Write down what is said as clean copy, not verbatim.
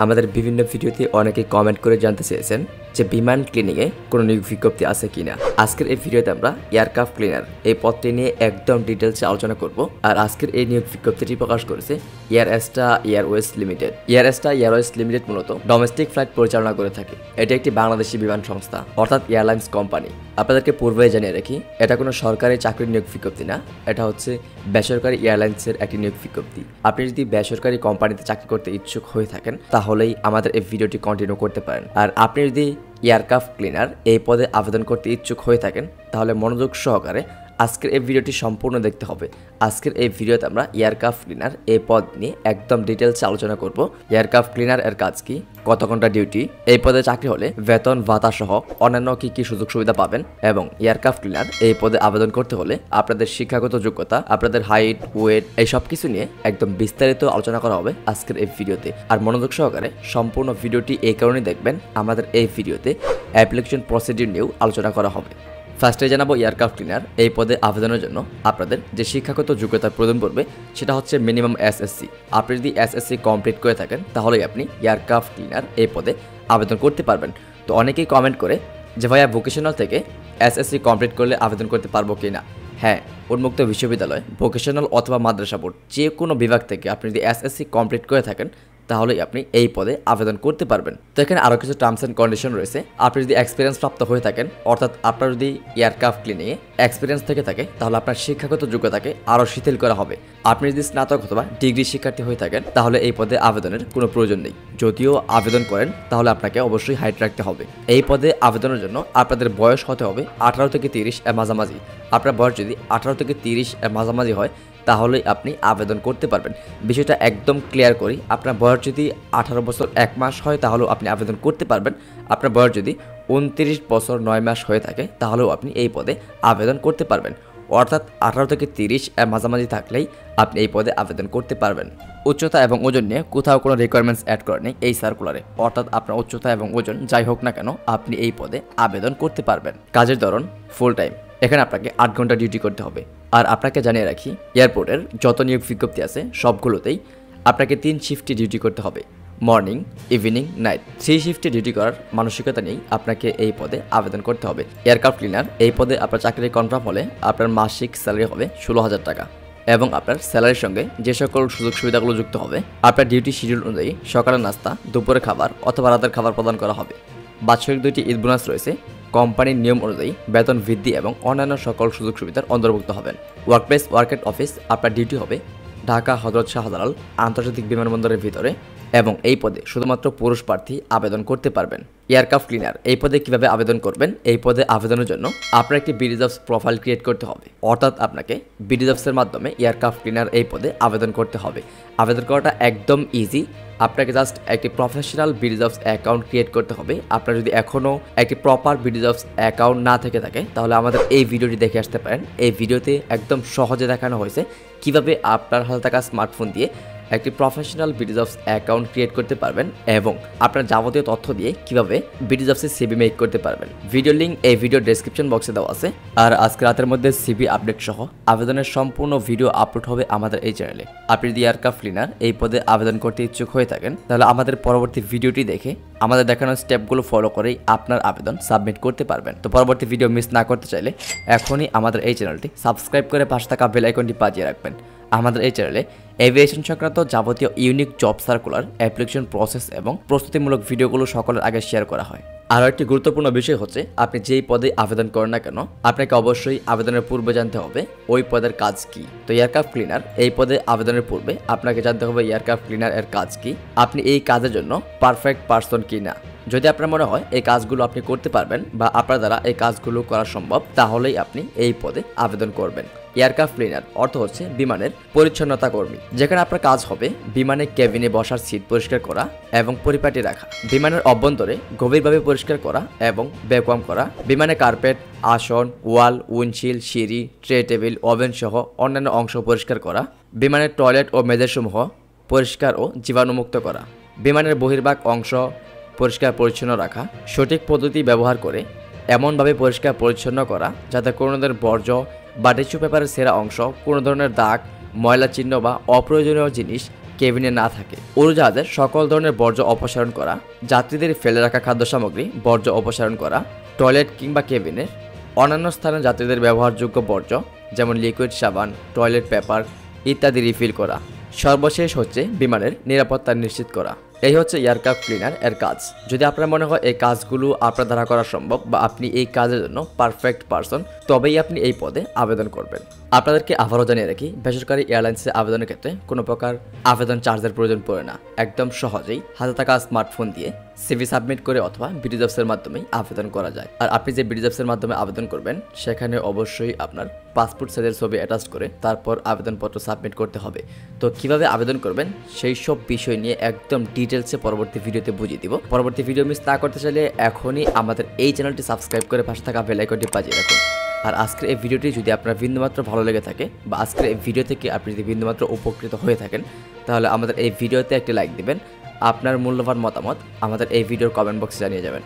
আমাদের বিভিন্ন ভিডিওতে অনেকে কমেন্ট করে জানতে চেয়েছেন যে বিমান ক্লিনিংয়ে কোনো নিয়োগ বিজ্ঞপ্তি আছে কিনা। আজকের এই ভিডিওতে আমরা এয়ারক্রাফট ক্লিনার এই পদটি নিয়ে একদম ডিটেলসে আলোচনা করব। আর আজকের এই নিয়োগ বিজ্ঞপ্তিটি প্রকাশ করেছে Air Astra Airways Limited. Air Astra Airways Limited মূলত ডোমেস্টিক ফ্লাইট পরিচালনা করে থাকে। এটি একটি বাংলাদেশি বিমান সংস্থা অর্থাৎ এয়ারলাইন্স কোম্পানি। আপনাদেরকে পূর্বেই জানিয়ে রাখি, এটা কোনো সরকারি চাকরির নিয়োগ বিজ্ঞপ্তি না, এটা হচ্ছে বেসরকারি এয়ারলাইন্সের একটি নিয়োগ বিজ্ঞপ্তি। আপনি যদি বেসরকারি কোম্পানিতে চাকরি করতে ইচ্ছুক হয়ে থাকেন তাহলেই আমাদের এই ভিডিওটি কন্টিনিউ করতে পারেন। আর আপনি যদি এয়ারক্রাফট ক্লিনার এই পদে আবেদন করতে ইচ্ছুক হয়ে থাকেন তাহলে মনোযোগ সহকারে আজকের এই ভিডিওটি সম্পূর্ণ দেখতে হবে। আজকের এই ভিডিওতে আমরা এয়ারক্রাফট ক্লিনার এই পদ নিয়ে একদম ডিটেলসে আলোচনা করব। এয়ারক্রাফট ক্লিনার এর কাজ কি, কত ঘন্টা ডিউটি, এই পদে চাকরি হলে বেতন ভাতা সহ অন্যান্য কি কি সুযোগ সুবিধা পাবেন, এবং এয়ারক্রাফট ক্লিনার এই পদে আবেদন করতে হলে আপনাদের শিক্ষাগত যোগ্যতা, আপনাদের হাইট, ওয়েট, এই সব কিছু নিয়ে একদম বিস্তারিত আলোচনা করা হবে আজকের এই ভিডিওতে। আর মনোযোগ সহকারে সম্পূর্ণ ভিডিওটি এই কারণে দেখবেন, আমাদের এই ভিডিওতে অ্যাপ্লিকেশন প্রসিডিউর নিয়েও আলোচনা করা হবে। ফার্স্টে জানাবো এয়ারক্রাফট ক্লিনার এই পদে আবেদনের জন্য আপনাদের যে শিক্ষাগত যোগ্যতার প্রয়োজন পড়বে সেটা হচ্ছে মিনিমাম এসএসসি। আপনি যদি এসএসসি কমপ্লিট করে থাকেন তাহলেই আপনি এয়ারক্রাফট ক্লিনার এই পদে আবেদন করতে পারবেন। তো অনেকেই কমেন্ট করে যে ভাইয়া ভোকেশনাল থেকে এসএসসি কমপ্লিট করলে আবেদন করতে পারবো কি না। হ্যাঁ, উন্মুক্ত বিশ্ববিদ্যালয়, ভোকেশনাল অথবা মাদ্রাসা বোর্ড যে কোনো বিভাগ থেকে আপনি যদি এসএসসি কমপ্লিট করে থাকেন তাহলেই আপনি এই পদে আবেদন করতে পারবেন। তো এখানে আরও কিছু টার্মস অ্যান্ড কন্ডিশন রয়েছে। আপনি যদি এক্সপিরিয়েন্স প্রাপ্ত হয়ে থাকেন, অর্থাৎ আপনার যদি এয়ারক্রাফট ক্লিনিংয়ে এক্সপিরিয়েন্স থেকে থাকে তাহলে আপনার শিক্ষাগত যোগ্যতাকে আরও শিথিল করা হবে। আপনি যদি স্নাতক অথবা ডিগ্রি শিক্ষার্থী হয়ে থাকেন তাহলে এই পদে আবেদনের কোনো প্রয়োজন নেই। যদিও আবেদন করেন তাহলে আপনাকে অবশ্যই হাইট রাখতে হবে। এই পদে আবেদনের জন্য আপনাদের বয়স হতে হবে 18 থেকে 30 এর মাঝামাঝি। আপনার বয়স যদি 18 থেকে 30 এর মাঝামাঝি হয় তাহলেই আপনি আবেদন করতে পারবেন। বিষয়টা একদম ক্লিয়ার করি, আপনার বয়স যদি 18 বছর 1 মাস হয় তাহলেও আপনি আবেদন করতে পারবেন। আপনার বয়স যদি 29 বছর 9 মাস হয়ে থাকে তাহলেও আপনি এই পদে আবেদন করতে পারবেন। অর্থাৎ 18 থেকে 30 এর মাঝামাঝি থাকলেই আপনি এই পদে আবেদন করতে পারবেন। উচ্চতা এবং ওজন নিয়ে কোথাও কোনো রিকোয়ারমেন্টস অ্যাড করা নেই এই সার্কুলারে, অর্থাৎ আপনার উচ্চতা এবং ওজন যাই হোক না কেন আপনি এই পদে আবেদন করতে পারবেন। কাজের ধরন ফুল টাইম, এখানে আপনাকে 8 ঘন্টা ডিউটি করতে হবে। আর আপনাকে জানিয়ে রাখি, এয়ারপোর্টের যত নিয়োগ বিজ্ঞপ্তি আছে সবগুলোতেই আপনাকে 3 শিফটে ডিউটি করতে হবে, মর্নিং, ইভিনিং, নাইট। 3 শিফটে ডিউটি করার মানসিকতা নিয়েই আপনাকে এই পদে আবেদন করতে হবে। এয়ারক্রাফট ক্লিনার এই পদে আপনার চাকরি কনফার্ম হলে আপনার মাসিক স্যালারি হবে 16,000 টাকা, এবং আপনার স্যালারির সঙ্গে যে সকল সুযোগ সুবিধাগুলো যুক্ত হবে, আপনার ডিউটি শিডিউল অনুযায়ী সকালের নাস্তা, দুপুরে খাবার অথবা রাতের খাবার প্রদান করা হবে। বাৎসরিক 2টি ঈদ বোনাস রয়েছে। কোম্পানির নিয়ম অনুযায়ী বেতন বৃদ্ধি এবং অন্যান্য সকল সুযোগ সুবিধার অন্তর্ভুক্ত হবেন। ওয়ার্কপ্লেস ওয়ার্কেট অফিস, আপনার ডিউটি হবে ঢাকা হযরত শাহজালাল আন্তর্জাতিক বিমানবন্দরের ভিতরে, এবং এই পদে শুধুমাত্র পুরুষ প্রার্থী আবেদন করতে পারবেন। এয়ারক্রাফট ক্লিনার এই পদে কিভাবে আবেদন করবেন, এই পদে আবেদনের জন্য আপনার একটি বিডিজবস প্রোফাইল ক্রিয়েট করতে হবে, অর্থাৎ আপনাকে বিডিজবসের মাধ্যমে এয়ারক্রাফট ক্লিনার এই পদে আবেদন করতে হবে। আবেদন করাটা একদম ইজি। আপনাকে জাস্ট একটি প্রফেশনাল বিডিজবস অ্যাকাউন্ট ক্রিয়েট করতে হবে। আপনার যদি এখনও একটি প্রপার বিডিজবস অ্যাকাউন্ট না থেকে থাকে তাহলে আমাদের এই ভিডিওটি দেখে আসতে পারেন। এই ভিডিওতে একদম সহজে দেখানো হয়েছে কিভাবে আপনার হাতে থাকা স্মার্টফোন দিয়ে একটি প্রফেশনাল বিডিজবস অ্যাকাউন্ট ক্রিয়েট করতে পারবেন, এবং আপনার যাবতীয় তথ্য দিয়ে কিভাবে বিডিজবসের সিভি মেক করতে পারবেন। ভিডিও লিঙ্ক এই ভিডিও ডেসক্রিপশন বক্সে দেওয়া আছে। আর আজকে রাতের মধ্যে সিভি আপডেট সহ আবেদনের সম্পূর্ণ ভিডিও আপলোড হবে আমাদের এই চ্যানেলে। আপনি যদি এয়ারক্রাফট ক্লিনার এই পদে আবেদন করতে ইচ্ছুক হয়ে থাকেন তাহলে আমাদের পরবর্তী ভিডিওটি দেখে আমাদের দেখানো স্টেপগুলো ফলো করেই আপনার আবেদন সাবমিট করতে পারবেন। তো পরবর্তী ভিডিও মিস না করতে চাইলে এখনই আমাদের এই চ্যানেলটি সাবস্ক্রাইব করে পাশে থাকা বেল আইকনটি বাজিয়ে রাখবেন। আমাদের এই চ্যানেলে এভিয়েশন সংক্রান্ত যাবতীয় unique job circular, application process এবং প্রস্তুতিমূলক ভিডিওগুলো সকলের আগে শেয়ার করা হয়। আরও একটি গুরুত্বপূর্ণ বিষয় হচ্ছে, আপনি যেই পদে আবেদন করেন না কেন আপনাকে অবশ্যই আবেদনের পূর্বে জানতে হবে ওই পদের কাজ কি। তো এয়ারক্রাফট ক্লিনার এই পদে আবেদনের পূর্বে আপনাকে জানতে হবে এয়ারক্রাফট ক্লিনার এর কাজ কি, আপনি এই কাজের জন্য পারফেক্ট পারসন কি না। যদি আপনার মনে হয় এই কাজগুলো আপনি করতে পারবেন বা আপনার দ্বারা এই কাজগুলো করা সম্ভব তাহলেই আপনি এই পদে আবেদন করবেন। এয়ারক্রাফট ক্লিনার অর্থ হচ্ছে বিমানের পরিচ্ছন্নতা কর্মী, যেখানে আপনার কাজ হবে বিমানের কেবিনে বসার সিট পরিষ্কার করা এবং পরিপাটি রাখা, বিমানের অভ্যন্তরে গভীরভাবে পরিষ্কার করা এবং ভ্যাকুয়াম করা, বিমানের কার্পেট, আসন, ওয়াল, উইন্ডশিল্ড, সিঁড়ি, ট্রে টেবিল, ওভেন সহ অন্যান্য অংশ পরিষ্কার করা, বিমানের টয়লেট ও মেঝেসমূহ পরিষ্কার ও জীবাণুমুক্ত করা, বিমানের বহির্ভাগ অংশ পরিষ্কার পরিচ্ছন্ন রাখা, সঠিক পদ্ধতি ব্যবহার করে এমনভাবে পরিষ্কার পরিচ্ছন্ন করা যাতে কোনো ধরনের বর্জ্য বা টিস্যু পেপারের সেরা অংশ, কোনো ধরনের দাগ, ময়লা চিহ্ন বা অপ্রয়োজনীয় জিনিস কেবিনে না থাকে। উড়োজাহাজের সকল ধরনের বর্জ্য অপসারণ করা, যাত্রীদের ফেলে রাখা খাদ্য সামগ্রী বর্জ্য অপসারণ করা, টয়লেট কিংবা কেবিনের অন্যান্য স্থানে যাত্রীদের ব্যবহারযোগ্য বর্জ্য যেমন লিকুইড সাবান, টয়লেট পেপার ইত্যাদি রিফিল করা। সর্বশেষ হচ্ছে বিমানের নিরাপত্তা নিশ্চিত করা। এই হচ্ছে এয়ারক্রাফট ক্লিনার এর কাজ। যদি আপনার মনে হয় এই কাজগুলো আপনার দ্বারা করা সম্ভব বা আপনি এই কাজের জন্য পারফেক্ট পারসন, তবেই আপনি এই পদে আবেদন করবেন। আপনাদেরকে আবারও জানিয়ে রাখি, বেসরকারি এয়ারলাইন্সে আবেদনের ক্ষেত্রে কোনো প্রকার আবেদন চার্জের প্রয়োজন পড়ে না। একদম সহজেই হাতে থাকা স্মার্টফোন দিয়ে সিভি সাবমিট করে অথবা বিডিজবসের মাধ্যমেই আবেদন করা যায়। আর আপনি যে বিডিজবসের মাধ্যমে আবেদন করবেন সেখানে অবশ্যই আপনার পাসপোর্ট সাইজের ছবি অ্যাটাচ করে তারপর আবেদনপত্র সাবমিট করতে হবে। তো কিভাবে আবেদন করবেন সেই সব বিষয় নিয়ে একদম ডিটেলসে পরবর্তী ভিডিওতে বুঝিয়ে দিব। পরবর্তী ভিডিও মিস না করতে চাইলে এখনই আমাদের এই চ্যানেলটি সাবস্ক্রাইব করে পাশে থাকা বেল আইকনটি বাজিয়ে রাখুন। আর আজকের এই ভিডিওটি যদি আপনার বিন্দুমাত্র ভালো লেগে থাকে বা আজকের এই ভিডিও থেকে আপনি যদি বিন্দুমাত্র উপকৃত হয়ে থাকেন, তাহলে আমাদের এই ভিডিওতে একটি লাইক দিবেন। আপনার মূল্যবান মতামত আমাদের এই ভিডিওর কমেন্ট বক্সে জানিয়ে যাবেন।